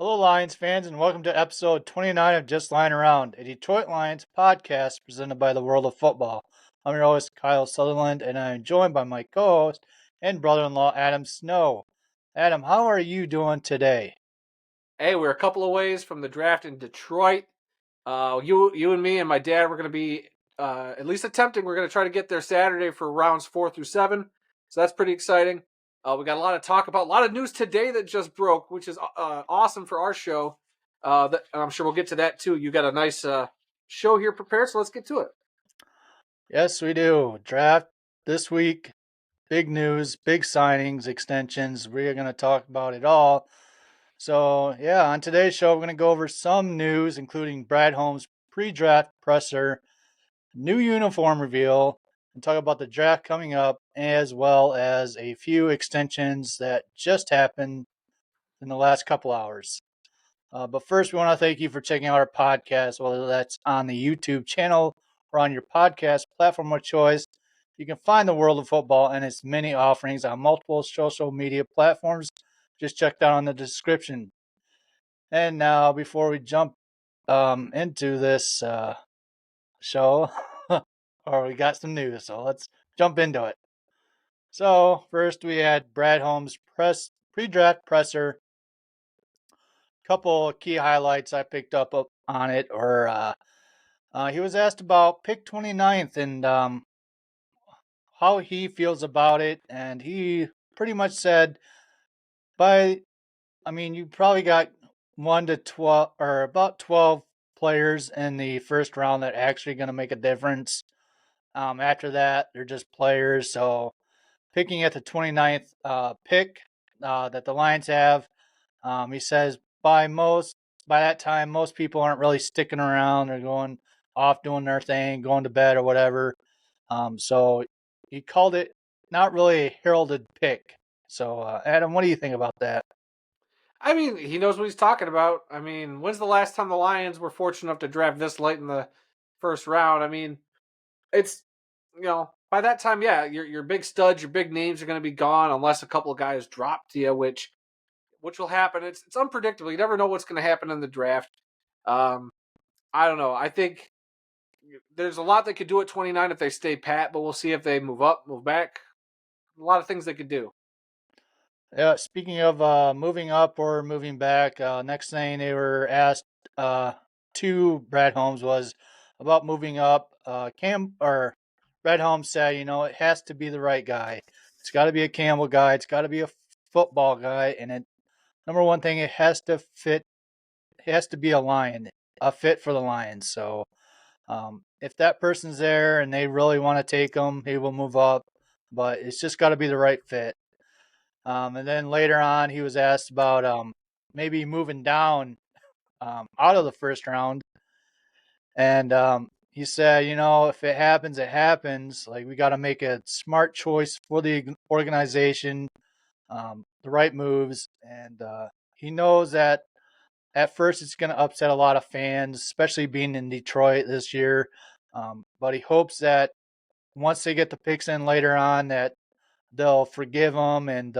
Hello, Lions fans, and welcome to episode 29 of Just Lying Around, a Detroit Lions podcast presented by the World of Football. I'm your host, Kyle Sutherland, and I'm joined by my co-host and brother-in-law, Adam Snow. Adam, how are you doing today? Hey, we're a couple of ways from the draft in Detroit. You and me and my dad, we're going to be at least attempting. We're going to try to get there Saturday for rounds 4 through 7. So that's pretty exciting. We got a lot to talk about, a lot of news today that just broke, which is awesome for our show. I'm sure we'll get to that too. You got a nice show here prepared, so let's get to it. Yes, we do. Draft this week. Big news, big signings, extensions. We're going to talk about it all. So, on today's show, we're going to go over some news, including Brad Holme's pre-draft presser, new uniform reveal, and talk about the draft coming up, as well as a few extensions that just happened in the last couple hours. But first, we want to thank you for checking out our podcast, whether that's on the YouTube channel or on your podcast platform of choice. You can find the World of Football and its many offerings on multiple social media platforms. Just check down in the description. And now, before we jump into this show, or we got some news, so let's jump into it. So first, we had Brad Holme's pre-draft presser. Couple key highlights I picked up on it, or he was asked about pick 29th and how he feels about it, and he pretty much said, you probably got 1 to 12 or about 12 players in the first round that are actually going to make a difference. After that, they're just players. So picking at the 29th pick that the Lions have, he says by that time, most people aren't really sticking around. They're going off doing their thing, going to bed or whatever. So he called it not really a heralded pick. So, Adam, what do you think about that? I mean, he knows what he's talking about. I mean, when's the last time the Lions were fortunate enough to draft this late in the first round? I mean, it's by that time, yeah, your big studs, your big names are going to be gone unless a couple of guys drop to you, which will happen. It's unpredictable. You never know what's going to happen in the draft. I don't know. I think there's a lot they could do at 29 if they stay pat, but we'll see if they move up, move back. A lot of things they could do. Yeah, speaking of moving up or moving back, next thing they were asked to Brad Holmes was about moving up. Brad Holmes said, it has to be the right guy. It's got to be a Campbell guy. It's got to be a football guy, and number one thing, it has to fit. It has to be a fit for the Lions. So, if that person's there and they really want to take him, he will move up. But it's just got to be the right fit. And then later on, he was asked about maybe moving down out of the first round. And he said, if it happens, it happens. Like, we got to make a smart choice for the organization, the right moves. And he knows that at first it's going to upset a lot of fans, especially being in Detroit this year. But he hopes that once they get the picks in later on, that they'll forgive him and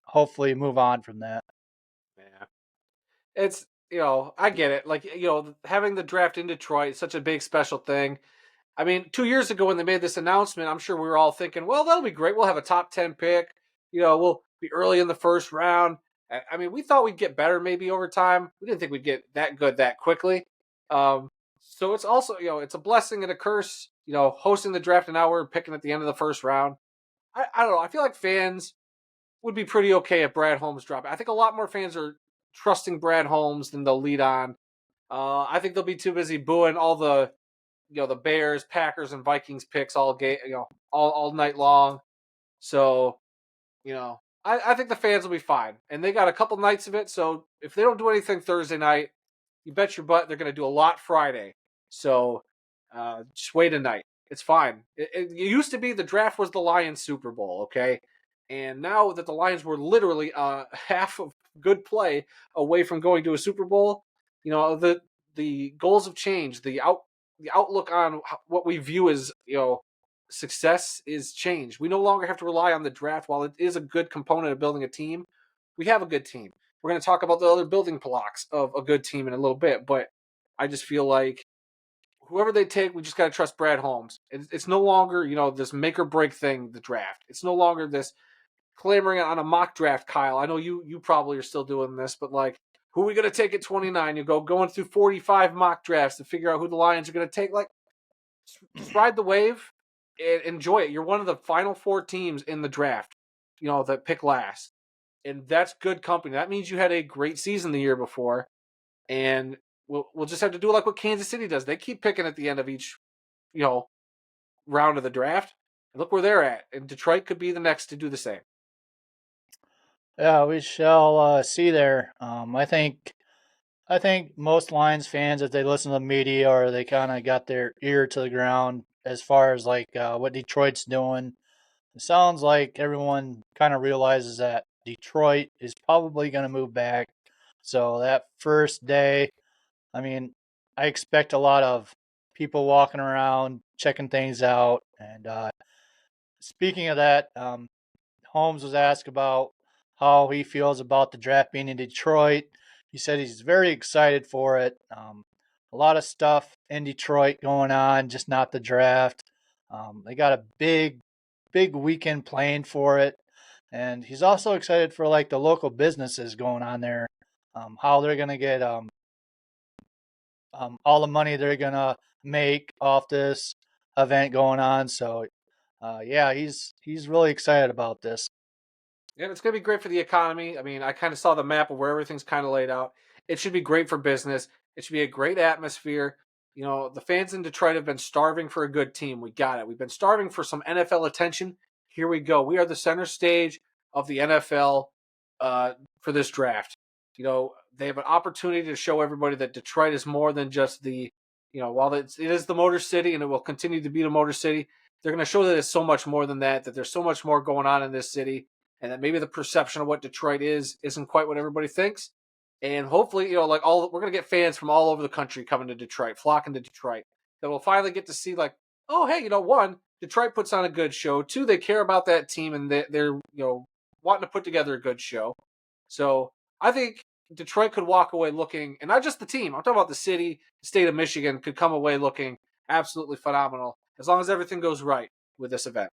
hopefully move on from that. Yeah. It's, I get it. Like, having the draft in Detroit is such a big special thing. I mean, 2 years ago when they made this announcement, I'm sure we were all thinking, well, that'll be great. We'll have a top 10 pick. We'll be early in the first round. I mean, we thought we'd get better maybe over time. We didn't think we'd get that good that quickly. So it's also, it's a blessing and a curse, hosting the draft and now we're picking at the end of the first round. I don't know. I feel like fans would be pretty okay if Brad Holmes dropped. I think a lot more fans are trusting Brad Holmes than they'll lead on. I think they'll be too busy booing all the the Bears, Packers, and Vikings picks all all night long. So, I think the fans will be fine, and they got a couple nights of it. So if they don't do anything Thursday night, you bet your butt they're going to do a lot Friday. So just wait a night. It's fine. It used to be the draft was the Lions Super Bowl, okay? And now that the Lions were literally half of good play away from going to a Super Bowl, the goals have changed. The outlook on what we view as success is changed. We no longer have to rely on the draft. While it is a good component of building a team, we have a good team. we're going to talk about the other building blocks of a good team in a little bit. But I just feel like whoever they take, we just got to trust Brad Holmes. It's no longer, this make or break thing, the draft. It's no longer this clamoring on a mock draft, Kyle. I know you probably are still doing this, but like, who are we going to take at 29? You go going through 45 mock drafts to figure out who the Lions are going to take. Like, just ride the wave and enjoy it. You're one of the final four teams in the draft, that pick last. And that's good company. That means you had a great season the year before. And we'll just have to do it like what Kansas City does. They keep picking at the end of each, you know, round of the draft. And look where they're at. And Detroit could be the next to do the same. Yeah, we shall see there. I think most Lions fans, if they listen to the media or they kind of got their ear to the ground as far as like what Detroit's doing, it sounds like everyone kind of realizes that Detroit is probably going to move back. So that first day, I mean, I expect a lot of people walking around checking things out. And speaking of that, Holmes was asked about how he feels about the draft being in Detroit. He said he's very excited for it. A lot of stuff in Detroit going on, just not the draft. They got a big weekend planned for it, and he's also excited for like the local businesses going on there. How they're gonna get all the money they're gonna make off this event going on. So, yeah, he's really excited about this. Yeah, it's going to be great for the economy. I mean, I kind of saw the map of where everything's kind of laid out. It should be great for business. It should be a great atmosphere. The fans in Detroit have been starving for a good team. We got it. We've been starving for some NFL attention. Here we go. We are the center stage of the NFL for this draft. They have an opportunity to show everybody that Detroit is more than just while it is the Motor City and it will continue to be the Motor City, they're going to show that it's so much more than that, that there's so much more going on in this city and that maybe the perception of what Detroit isn't quite what everybody thinks. And hopefully, we're gonna get fans from all over the country coming to Detroit, flocking to Detroit. That we'll finally get to see, like, oh hey, one, Detroit puts on a good show. Two, they care about that team and they're wanting to put together a good show. So I think Detroit could walk away looking, and not just the team. I'm talking about the city, the state of Michigan could come away looking absolutely phenomenal as long as everything goes right with this event.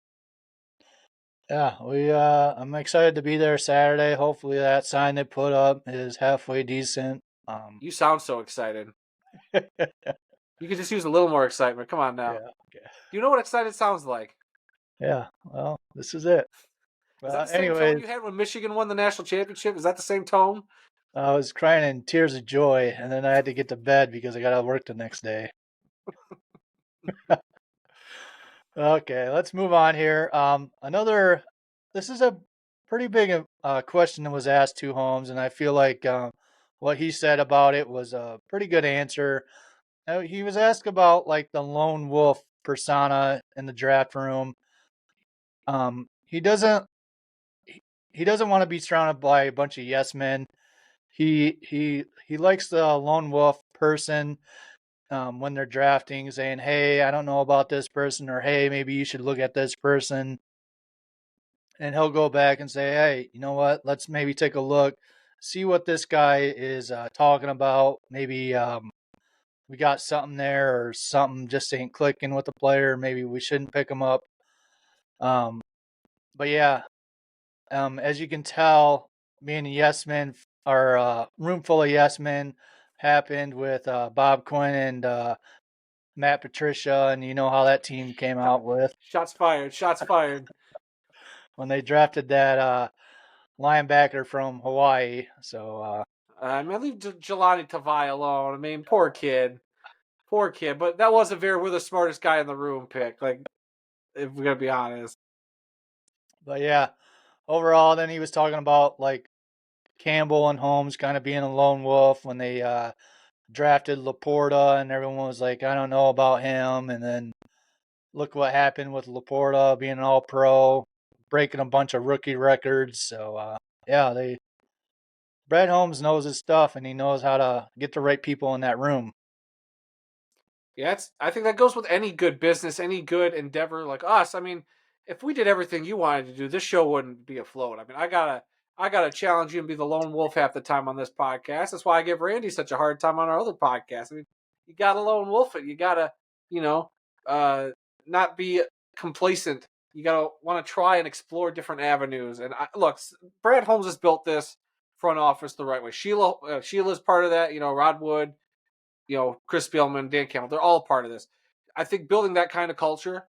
Yeah, I'm excited to be there Saturday. Hopefully that sign they put up is halfway decent. You sound so excited. You could just use a little more excitement. Come on now. Yeah, okay. You know what excited sounds like? Yeah, well, this is it. Is that the same tone Anyways, you had when Michigan won the national championship? Is that the same tone? I was crying in tears of joy, and then I had to get to bed because I got to work the next day. Okay, let's move on here. This is a pretty big question that was asked to Holmes, and I feel like what he said about it was a pretty good answer. He was asked about like the lone wolf persona in the draft room. He doesn't he doesn't want to be surrounded by a bunch of yes men. He likes the lone wolf person when they're drafting, saying, "Hey, I don't know about this person," or "Hey, maybe you should look at this person." And he'll go back and say, "Hey, you know what? Let's maybe take a look, see what this guy is talking about. Maybe we got something there, or something just ain't clicking with the player. Maybe we shouldn't pick him up." Um, but yeah, as you can tell, being a yes man or room full of yes men happened with Bob Quinn and Matt Patricia, and you know how that team came out with Shots fired. Shots fired. when they drafted that linebacker from Hawaii. So I mean, leave Jelani Tavai alone. I mean, poor kid. Poor kid. But that was we're the smartest guy in the room pick. Like, if we're going to be honest. but yeah, overall, then he was talking about like Campbell and Holmes kind of being a lone wolf when they drafted Laporta, and everyone was like, I don't know about him. And then look what happened with Laporta being an All Pro, breaking a bunch of rookie records. So yeah, they Brad Holmes knows his stuff, and he knows how to get the right people in that room. Yeah, I think that goes with any good business, any good endeavor like us. I mean, if we did everything you wanted to do, this show wouldn't be afloat. I mean, I got to challenge you and be the lone wolf half the time on this podcast. That's why I give Randy such a hard time on our other podcast. I mean, you got to lone wolf it. You got to, you know, uh, not be complacent. You got to want to try and explore different avenues. And look, Brad Holmes has built this front office the right way. Sheila's part of that. Rod Wood, Chris Spielman, Dan Campbell, they're all part of this. I think building that kind of culture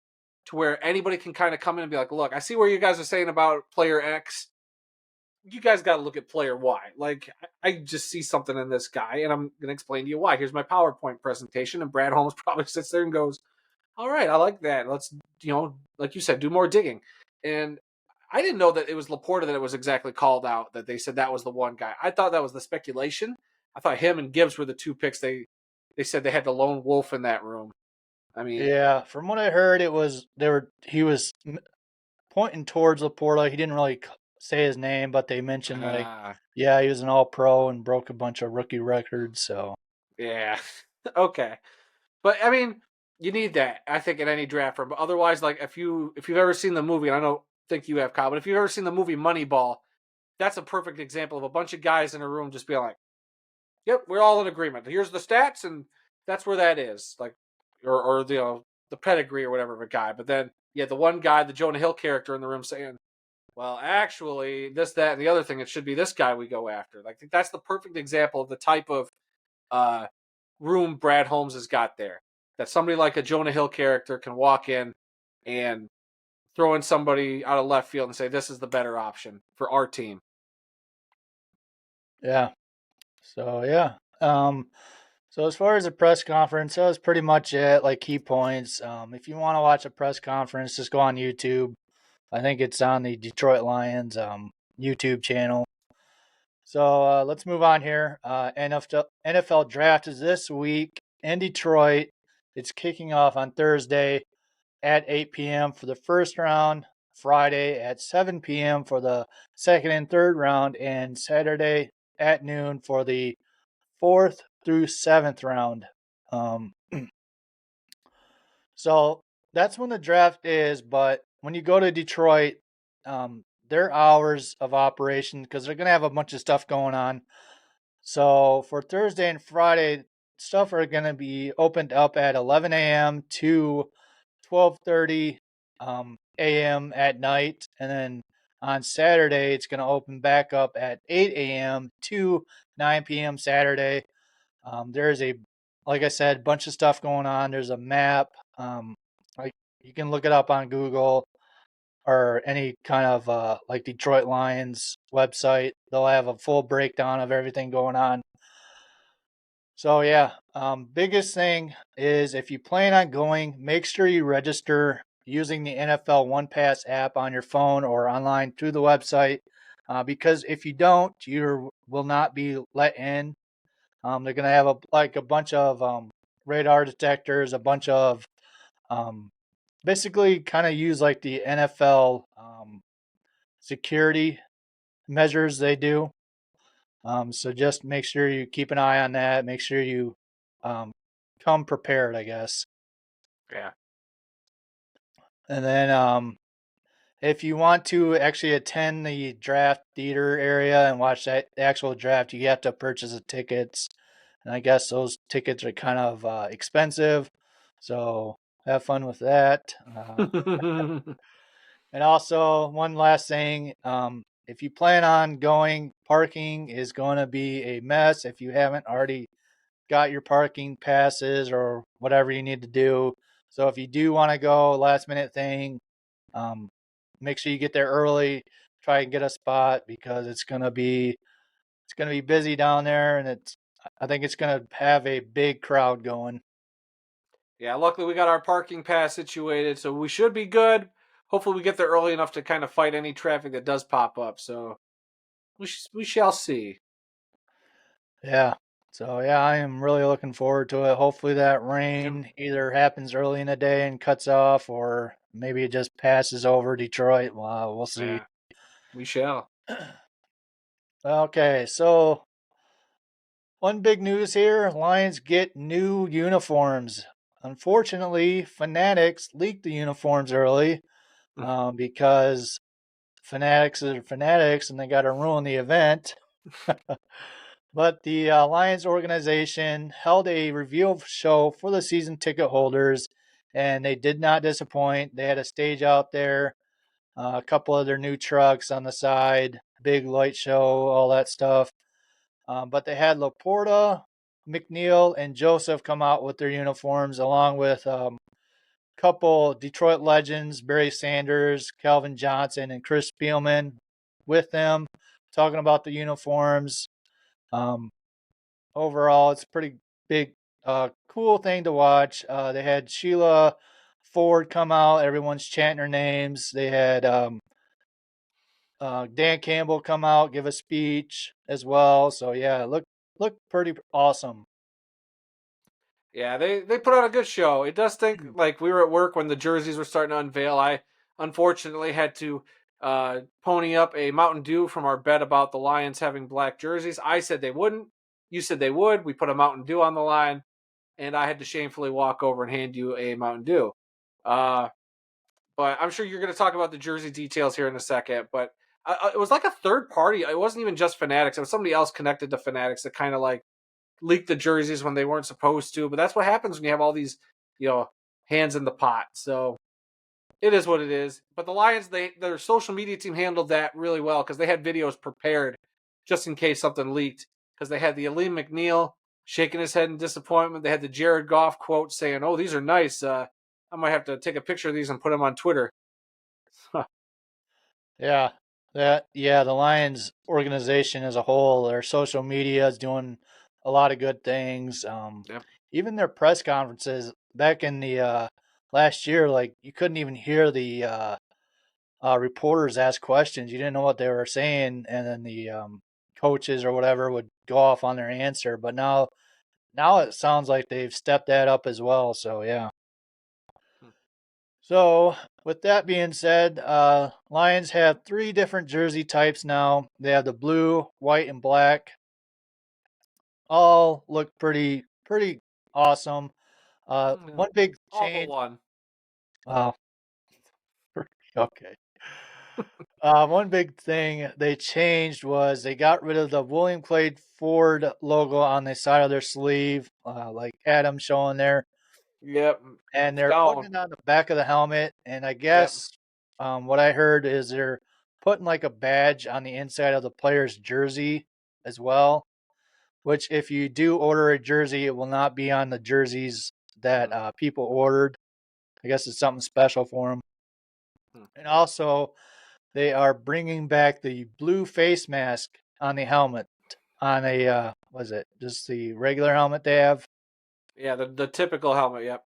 to where anybody can kind of come in and be like, look, I see where you guys are saying about player X. You guys got to look at player Y. Like, I just see something in this guy, and I'm going to explain to you why. Here's my PowerPoint presentation, and Brad Holmes probably sits there and goes, all right, I like that. Let's, like you said, do more digging. And I didn't know that it was Laporta that it was exactly called out, that they said that was the one guy. I thought that was the speculation. I thought him and Gibbs were the two picks they said they had the lone wolf in that room. I mean, Yeah, from what I heard, he was pointing towards Laporta. He didn't really say his name, but they mentioned like, uh, yeah, he was an All Pro and broke a bunch of rookie records. So yeah, okay. But I mean, you need that, I think, in any draft room. But otherwise, like if you've ever seen the movie, and I don't think you have, Kyle, but if you've ever seen the movie Moneyball, that's a perfect example of a bunch of guys in a room just being like, "Yep, we're all in agreement. Here's the stats, and that's where that is." Like, or the pedigree or whatever of a guy. But then, yeah, the one guy, the Jonah Hill character in the room saying, well, actually, this, that, and the other thing, it should be this guy we go after. Like, that's the perfect example of the type of uh, room Brad Holmes has got there. That somebody like a Jonah Hill character can walk in and throw in somebody out of left field and say, this is the better option for our team. yeah, so yeah. So as far as the press conference, that was pretty much it. Like key points. If you want to watch a press conference, just go on YouTube. I think it's on the Detroit Lions YouTube channel. So let's move on here. NFL draft is this week in Detroit. It's kicking off on Thursday at 8 p.m. for the first round, Friday at 7 p.m. for the second and third round, and Saturday at noon for the fourth through seventh round. Um, so that's when the draft is. But when you go to Detroit, their hours of operation, because they're going to have a bunch of stuff going on. So for Thursday and Friday, stuff are going to be opened up at 11 a.m. to 12:30 a.m. at night, and then on Saturday it's going to open back up at 8 a.m. to 9 p.m. Saturday. There's like I said, bunch of stuff going on. There's a map. Like you can look it up on Google or any kind of like Detroit Lions website. They'll have a full breakdown of everything going on. So yeah, biggest thing is if you plan on going, make sure you register using the NFL One Pass app on your phone or online through the website. Because if you don't, you will not be let in. They're gonna have a bunch of radar detectors, a bunch of um, basically kind of use like the NFL security measures they do. So just make sure you keep an eye on that. Make sure you um, come prepared, I guess. Yeah. And then if you want to actually attend the draft theater area and watch the actual draft, you have to purchase the tickets. And I guess those tickets are kind of expensive. So have fun with that. And also, one last thing, if you plan on going, parking is going to be a mess if you haven't already got your parking passes or whatever you need to do. So if you do want to go, last minute thing, um, make sure you get there early. Try and get a spot because it's gonna be busy down there, and I think it's gonna have a big crowd going. Yeah, luckily we got our parking pass situated, so we should be good. Hopefully we get there early enough to kind of fight any traffic that does pop up. So we shall see. Yeah. So yeah, I am really looking forward to it. Hopefully that Yep. rain either happens early in the day and cuts off, or maybe it just passes over Detroit. Wow, we'll see. Yeah, we shall. Okay, so one big news here: Lions get new uniforms. Unfortunately, Fanatics leaked the uniforms early because fanatics are fanatics, and they got to ruin the event. But the Lions organization held a reveal show for the season ticket holders, and they did not disappoint. They had a stage out there, a couple of their new trucks on the side, big light show, all that stuff. But they had Laporta, McNeil, and Joseph come out with their uniforms, along with couple Detroit legends, Barry Sanders, Calvin Johnson, and Chris Spielman with them, talking about the uniforms. Um, Overall, it's a pretty big, cool thing to watch. They had Sheila Ford come out. Everyone's chanting her names. They had Dan Campbell come out, give a speech as well. So yeah, look pretty awesome. Yeah, they put on a good show. It does think like we were at work when the jerseys were starting to unveil. I unfortunately had to pony up a Mountain Dew from our bet about the Lions having black jerseys. I said they wouldn't. You said they would. We put a Mountain Dew on the line, and I had to shamefully walk over and hand you a Mountain Dew. Uh, but I'm sure you're going to talk about the jersey details here in a second. But it was like a third party. It wasn't even just Fanatics. It was somebody else connected to Fanatics that kind of like leaked the jerseys when they weren't supposed to. But that's what happens when you have all these, you know, hands in the pot. So it is what it is. But the Lions, their social media team handled that really well because they had videos prepared just in case something leaked. Because they had the Aleem McNeil shaking his head in disappointment. They had the Jared Goff quote saying, "Oh, these are nice. I might have to take a picture of these and put them on Twitter." Yeah, the Lions organization as a whole, their social media is doing a lot of good things. Yep. Even their press conferences back in the last year, like you couldn't even hear the reporters ask questions. You didn't know what they were saying, and then the coaches or whatever would go off on their answer. But now it sounds like they've stepped that up as well. So yeah. So, with that being said, Lions have three different jersey types now. They have the blue, white, and black. All look pretty awesome. Yeah. One big All but change. one. Uh, okay. One big thing they changed was they got rid of the William Clay Ford logo on the side of their sleeve, like Adam showing there, Yep. and It's they're putting gone. it on the back of the helmet. And I Yep. guess what I heard is they're putting like a badge on the inside of the player's jersey as well. Which, if you do order a jersey, it will not be on the jerseys that Hmm. people ordered. I guess it's something special for them. Hmm. And also, they are bringing back the blue face mask on the helmet. On a was it just the regular helmet they have? Yeah, the typical helmet. Yep.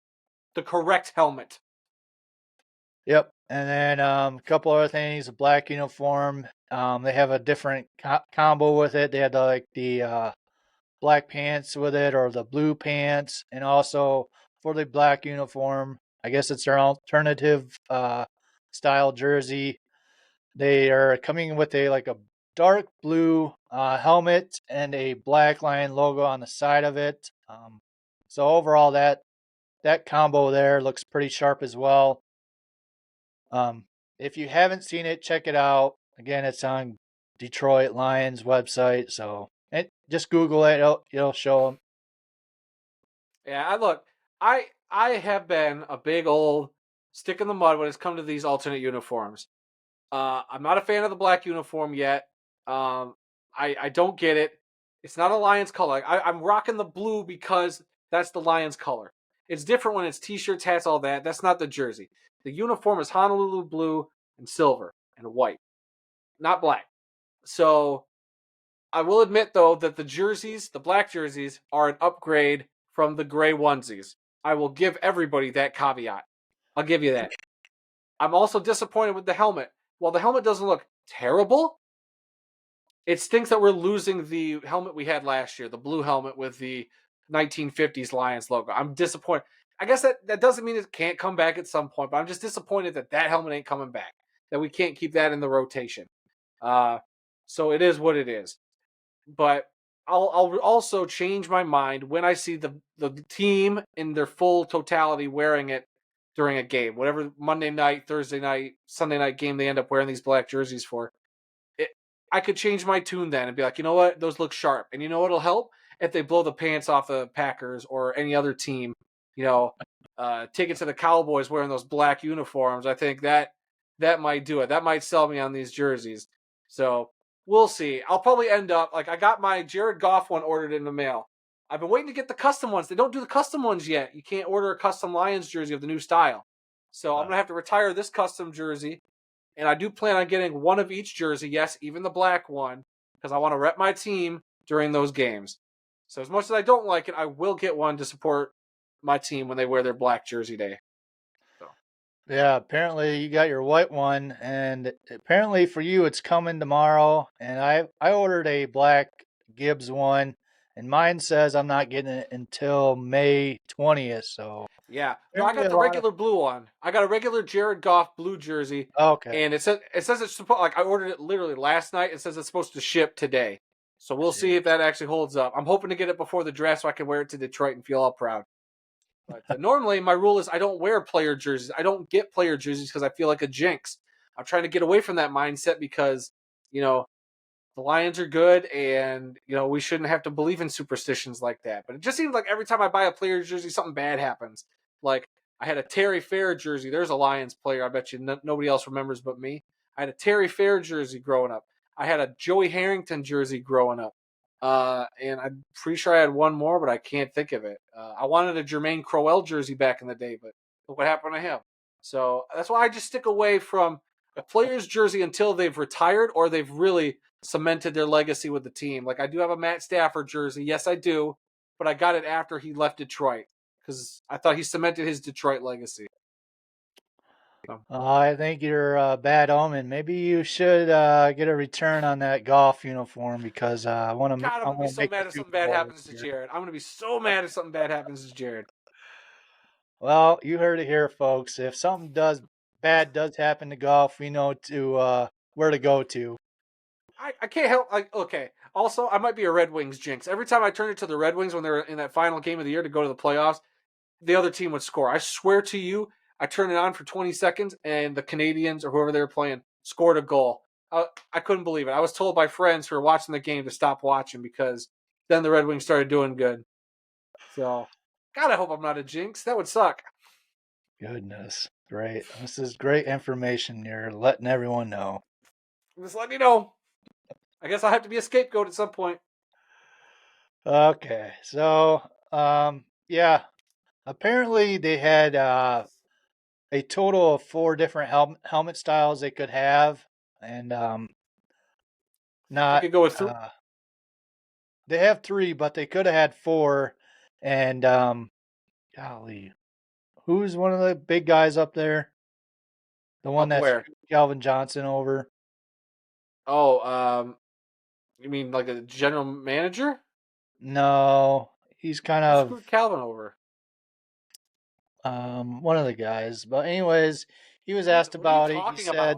The correct helmet. Yep. And then a couple other things. A black uniform. They have a different combo with it. They had the black pants with it or the blue pants, and also for the black uniform, I guess it's their alternative style jersey. They are coming with a dark blue helmet and a black lion logo on the side of it. So overall, that combo there looks pretty sharp as well. If you haven't seen it, check it out. Again, it's on Detroit Lions website, so just Google it; it'll show them. Yeah, I look. I have been a big old stick in the mud when it's come to these alternate uniforms. I'm not a fan of the black uniform yet. Um, I don't get it. It's not a Lions color. I'm rocking the blue because that's the Lions color. It's different when it's t-shirts, hats, all that. That's not the jersey. The uniform is Honolulu blue and silver and white, not black. So I will admit though that the jerseys, the black jerseys, are an upgrade from the gray onesies. I will give everybody that caveat. I'll give you that. I'm also disappointed with the helmet. While the helmet doesn't look terrible, it stinks that we're losing the helmet we had last year, the blue helmet with the 1950s Lions logo. I'm disappointed. I guess that doesn't mean it can't come back at some point, but I'm just disappointed that that helmet ain't coming back. That we can't keep that in the rotation. Uh, so it is what it is. But I'll also change my mind when I see the team in their full totality wearing it during a game, whatever Monday night, Thursday night, Sunday night game they end up wearing these black jerseys for. It, I could change my tune then and be like, you know what, those look sharp, and you know what'll help if they blow the pants off the Packers or any other team. You know, take it to the Cowboys wearing those black uniforms. I think that might do it. That might sell me on these jerseys. So we'll see. I'll probably end up like I got my Jared Goff one ordered in the mail. I've been waiting to get the custom ones. They don't do the custom ones yet. You can't order a custom Lions jersey of the new style. So I'm Uh, gonna have to retire this custom jersey, and I do plan on getting one of each jersey. Yes, even the black one, because I want to rep my team during those games. So as much as I don't like it, I will get one to support my team when they wear their black jersey day. So yeah, apparently you got your white one, and apparently for you it's coming tomorrow. And I ordered a black Gibbs one, and mine says I'm not getting it until May 20th. So yeah, no, I apparently got a the lot of regular blue one. I got a regular Jared Goff blue jersey, okay, and it says it's supposed like I ordered it literally last night. It says it's supposed to ship today. So we'll see if jeez. that actually holds up. I'm hoping to get it before the draft so I can wear it to Detroit and feel all proud. But normally, my rule is I don't wear player jerseys. I don't get player jerseys because I feel like a jinx. I'm trying to get away from that mindset because, you know, the Lions are good and, we shouldn't have to believe in superstitions like that. But it just seems like every time I buy a player jersey, something bad happens. Like, I had a Terry Fair jersey. There's a Lions player. I bet you nobody else remembers but me. I had a Terry Fair jersey growing up. I had a Joey Harrington jersey growing up. And I'm pretty sure I had one more, but I can't think of it. I wanted a Jermaine Crowell jersey back in the day, but look what happened to him. So that's why I just stick away from a player's jersey until they've retired or they've really cemented their legacy with the team. Like I do have a Matt Stafford jersey. Yes, I do, but I got it after he left Detroit because I thought he cemented his Detroit legacy. So, I think you're a bad omen. Maybe you should get a return on that golf uniform because God, I'm I gonna be want to so make the mad if something Super bad Bowl this happens to year. Jared. I'm gonna be so mad if something bad happens to Jared. Well, you heard it here, folks. If something does bad does happen to golf, we know to where to go to. I can't help like okay. Also, I might be a Red Wings jinx. Every time I turn it to the Red Wings when they're in that final game of the year to go to the playoffs, the other team would score. I swear to you, I turned it on for 20 seconds and the Canadians or whoever they were playing scored a goal. I couldn't believe it. I was told by friends who were watching the game to stop watching because then the Red Wings started doing good. So, God, I hope I'm not a jinx. That would suck. Goodness, great. This is great information. You're letting everyone know. Just let me know. I guess I'll have to be a scapegoat at some point. Okay, so yeah, apparently they had a total of four different helmet styles they could have, and They not could go with three. they have three, but they could have had four. And golly, who's one of the big guys up there? The one Up that where? screwed Calvin Johnson over? Oh, you mean like a general manager? No, he's kind Who of screwed Calvin over? one of the guys. But anyways, he was asked What are you about it. He talking said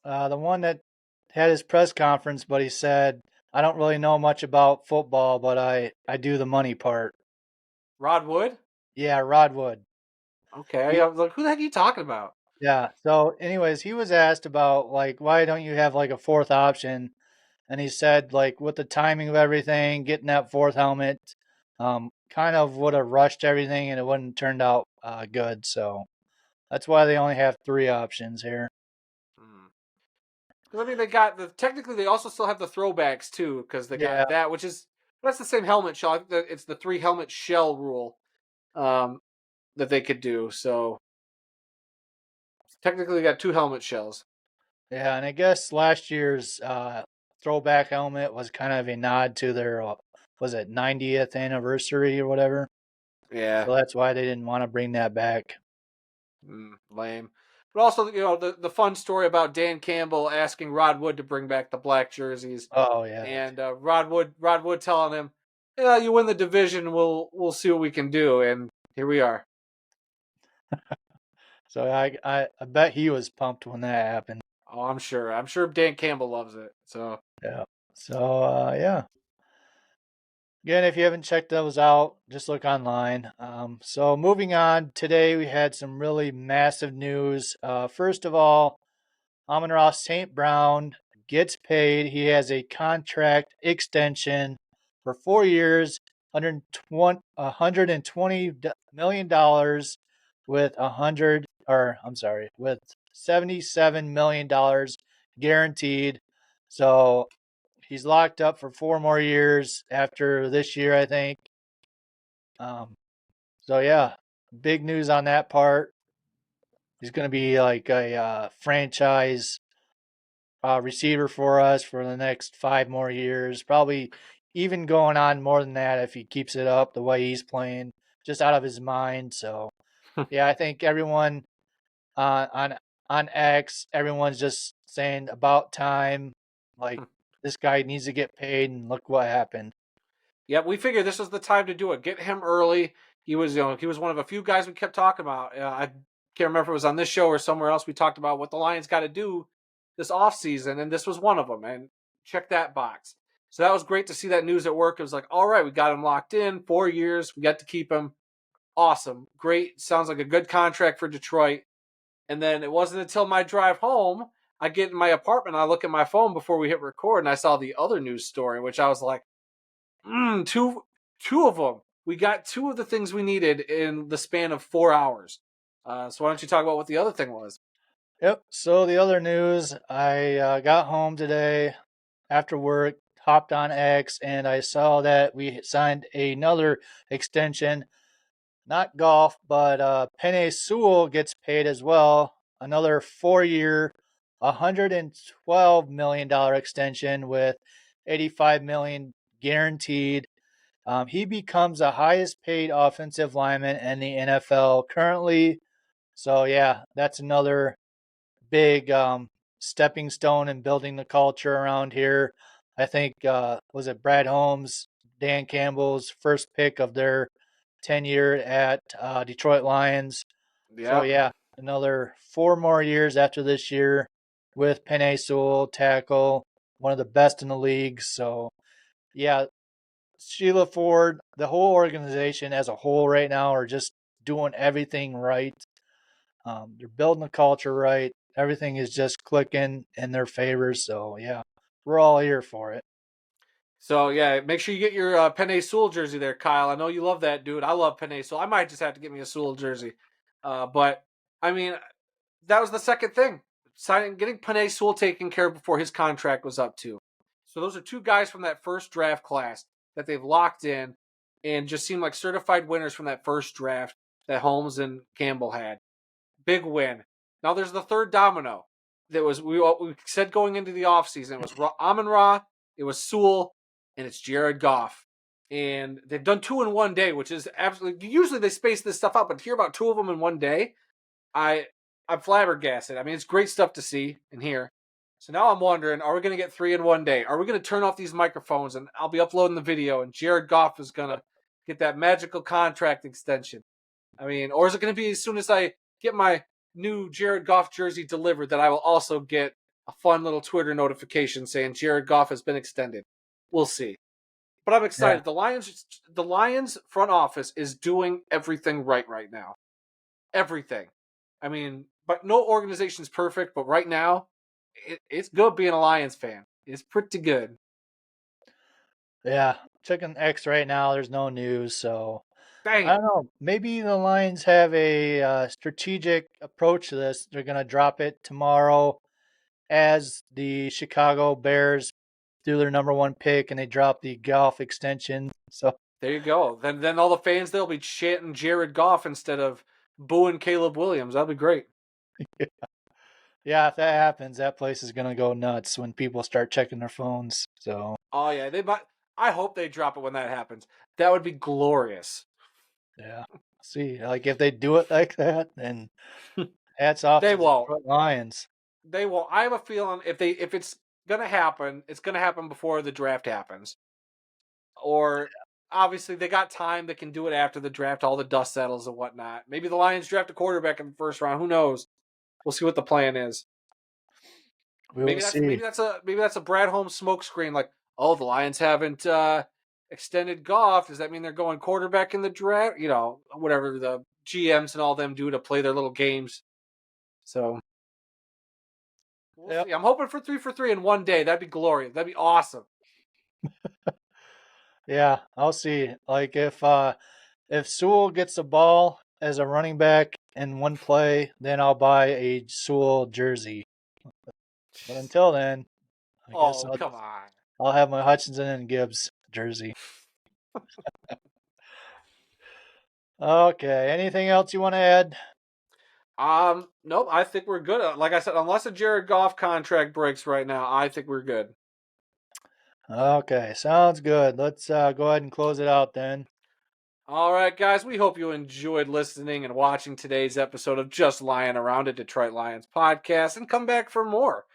about? the one that had his press conference, but he said, "I don't really know much about football, but I do the money part." Rod Wood? Yeah, Rod Wood. Okay, He I was like, who the heck are you talking about? Yeah. So, anyways, he was asked about like why don't you have like a fourth option, and he said like with the timing of everything, getting that fourth helmet, kind of would have rushed everything, and it wouldn't turned out good. So that's why they only have three options here. Because I mean, they got the technically they also still have the throwbacks too, because they Yeah, got that, which is that's the same helmet shell. I think that it's the three helmet shell rule um, that they could do. So technically, they got two helmet shells. yeah, and I guess last year's throwback helmet was kind of a nod to their was it 90th anniversary or whatever. Yeah, So that's why they didn't want to bring that back. lame. But also, the fun story about Dan Campbell asking Rod Wood to bring back the black jerseys, Oh yeah. and Rod Wood telling him, "Yeah, you win the division, we'll see what we can do." And here we are. So I bet he was pumped when that happened. Oh, I'm sure. I'm sure Dan Campbell loves it. So Yeah. So yeah. Again, if you haven't checked those out, just look online. So moving on, today we had some really massive news. First of all, Amon-Ra St. Brown gets paid. He has a contract extension for 4 years, 120 million dollars with with $77 million guaranteed. So he's locked up for 4 more years after this year, I think. Um, so yeah, big news on that part. He's going to be like a franchise receiver for us for the next 5 more years. Probably even going on more than that if he keeps it up the way he's playing, just out of his mind. So yeah, I think everyone uh, on on X, everyone's just saying about time. Like this guy needs to get paid, and look what happened. Yep, we figured this was the time to do it. Get him early. He was, he was one of a few guys we kept talking about. I can't remember if it was on this show or somewhere else. We talked about what the Lions got to do this off season, and this was one of them. And check that box. So that was great to see that news at work. It was like, all right, we got him locked in 4 years. We got to keep him. Awesome, great. Sounds like a good contract for Detroit. And then it wasn't until my drive home, I get in my apartment, I look at my phone before we hit record, and I saw the other news story, which I was like, two of them. We got two of the things we needed in the span of 4 hours. So why don't you talk about what the other thing was? Yep. So the other news, I got home today after work, hopped on X, and I saw that we signed another extension. Not golf, but Penny Sewell gets paid as well. Another 4 year, $112 million extension with 85 million guaranteed. He becomes the highest paid offensive lineman in the NFL currently. So yeah, that's another big stepping stone in building the culture around here. I think was it Brad Holmes, Dan Campbell's first pick of their tenure at Detroit Lions. So Yep. yeah, another 4 more years after this year with Penei Sewell, tackle, one of the best in the league. So yeah, Sheila Ford, the whole organization as a whole right now are just doing everything right. They're building the culture right. Everything is just clicking in their favor. So yeah, we're all here for it. So yeah, make sure you get your Penny Sewell jersey there, Kyle. I know you love that dude. I love Penny Sewell. I might just have to get me a Sewell jersey. But I mean, that was the second thing. Signing, getting Penny Sewell taken care of before his contract was up too. So those are two guys from that first draft class that they've locked in and just seem like certified winners from that first draft that Holmes and Campbell had. Big win. Now there's the third domino. That was we said going into the offseason. It was Amon-Ra, it was Sewell, and it's Jared Goff. And they've done two in one day, which is absolutely usually they space this stuff out, but to hear about two of them in one day, I I'm flabbergasted. I mean, it's great stuff to see and hear. So now I'm wondering, are we going to get three in one day? Are we going to turn off these microphones and I'll be uploading the video and Jared Goff is going to get that magical contract extension? I mean, or is it going to be as soon as I get my new Jared Goff jersey delivered that I will also get a fun little Twitter notification saying Jared Goff has been extended? We'll see. But I'm Yeah, excited. The Lions front office is doing everything right now. Everything. I mean, but no organization's perfect, but right now it's good being a Lions fan. It's pretty good. yeah. Checking X right now. There's no news, so Dang I it. don't know. Maybe the Lions have a strategic approach to this. They're going to drop it tomorrow as the Chicago Bears do their number one pick, and they drop the golf extension. So There you go. Then all the fans they'll be chanting Jared Goff instead of booing Caleb Williams. That'd be great. yeah, if that happens, that place is going to go nuts when people start checking their phones. So Oh yeah, they might. I hope they drop it when that happens. That would be glorious. yeah, see, like if they do it like that, then hats off They to the won't. Detroit Lions. They won't. I have a feeling if it's gonna happen, it's gonna happen before the draft happens. Or obviously they got time. They can do it after the draft. All the dust settles and whatnot. Maybe the Lions draft a quarterback in the first round. Who knows? We'll see what the plan is. We will Maybe that's see. maybe that's a maybe that's a Brad Holmes smokescreen. Like, oh, the Lions haven't extended golf. Does that mean they're going quarterback in the draft? You know, whatever the GMs and all them do to play their little games. So we'll Yep. see. I'm hoping for three in one day. That'd be glorious. That'd be awesome. Yeah, I'll see. Like if Sewell gets the ball as a running back in one play, then I'll buy a Sewell jersey. But until then, I guess Oh, come on. I'll have my Hutchinson and Gibbs jersey. Okay. Anything else you want to add? Nope. I think we're good. Like I said, unless a Jared Goff contract breaks right now, I think we're good. Okay, sounds good. Let's go ahead and close it out then. All right, guys, we hope you enjoyed listening and watching today's episode of Just Lying Around, a Detroit Lions podcast, and come back for more.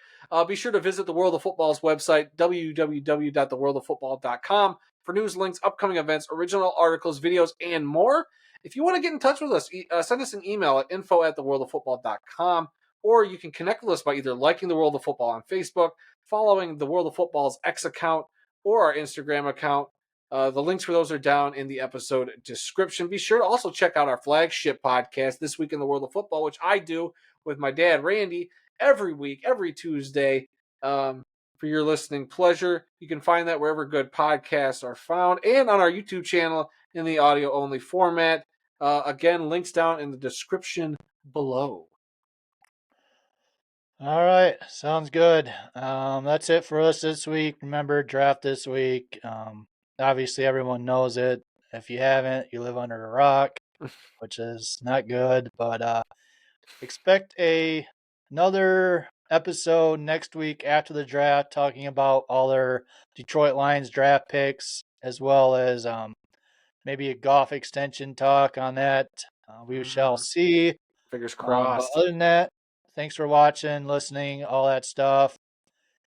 Be sure to visit the World of Football's website, www.theworldoffootball.com, for news, links, upcoming events, original articles, videos, and more. If you want to get in touch with us, send us an email at info@theworldoffootball.com, or you can connect with us by either liking the World of Football on Facebook, following the World of Football's X account, or our Instagram account. The links for those are down in the episode description. Be sure to also check out our flagship podcast, This Week in the World of Football, which I do with my dad, Randy, every week, every Tuesday, for your listening pleasure. You can find that wherever good podcasts are found and on our YouTube channel in the audio only format. Again, links down in the description below. All right, sounds good. That's it for us this week. Remember, draft this week. Obviously, everyone knows it. If you haven't, you live under a rock, which is not good. But expect another episode next week after the draft, talking about all their Detroit Lions draft picks, as well as maybe a golf extension talk on that. We shall see. Fingers But crossed. other than that, thanks for watching, listening, all that stuff.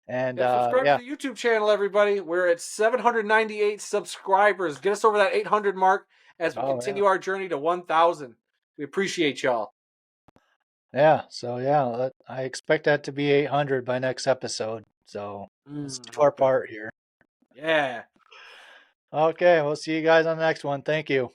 And Yep, subscribe to yeah, the YouTube channel, everybody. We're at 798 subscribers. Get us over that 800 mark as we oh yeah, continue our journey to 1,000. We appreciate y'all. yeah. So yeah, I expect that to be 800 by next episode. So let's do our Okay. part here. Yeah. Okay, we'll see you guys on the next one. Thank you.